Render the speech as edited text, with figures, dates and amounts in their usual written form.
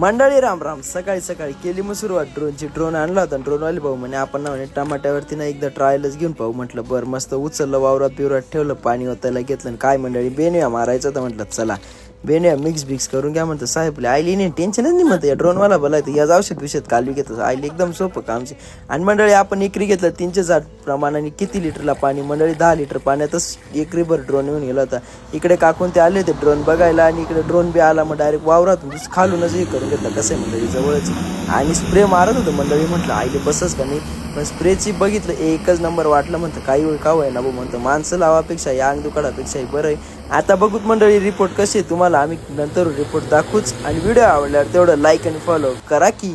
मंडळी राम राम. सकाळी सकाळी केली मग सुरुवात ड्रोनची. ड्रोन आणला होता. ड्रोनवाले भाऊ म्हणे आपण ना म्हणे टमाट्यावरती ना एकदा ट्रायलच घेऊन पाहू. म्हटलं बरं, मस्त उचललं, वावरात बिवरात ठेवलं, पाणी ओतायला घेतलं. काय मंडळी बेनूया मारायचं तर म्हटलं चला बेनूया मिक्स करून घ्या म्हणतं. साहेबले आईली नाही टेन्शनच नाही म्हणतं. या ड्रोनवाला भला या औषध विषयात कालवी घेतं. आईली एकदम सोपं कामचे. आणि मंडळी आपण एकरी घेतलं 360 प्रमाणाने. किती लिटरला पाणी मंडळी? 10 लिटर पाण्यातच एकरीभर ड्रोन येऊन गेला होता. इकडे काकून ते आले होते ड्रोन बघायला आणि इकडे ड्रोन बी आला. मग डायरेक्ट वावरातून खालूनच हे करून घेतलं. कसं आहे मंडळी जवळच आणि स्प्रे मारत होतं मंडळी. म्हटलं आईले बसच का नाही. पण स्प्रेची बघितलं एकच नंबर वाटलं. म्हणतं काही वेळ का आहे ना भाऊ म्हणतं. माणसं लावापेक्षा या अंग दुकाडापेक्षाही बरं आहे. आता बघूत मंडळी रिपोर्ट कसे तुम्हाला आम्ही नंतर रिपोर्ट दाखवूच. आणि व्हिडिओ आवडल्यावर तेवढं लाईक आणि फॉलो करा की.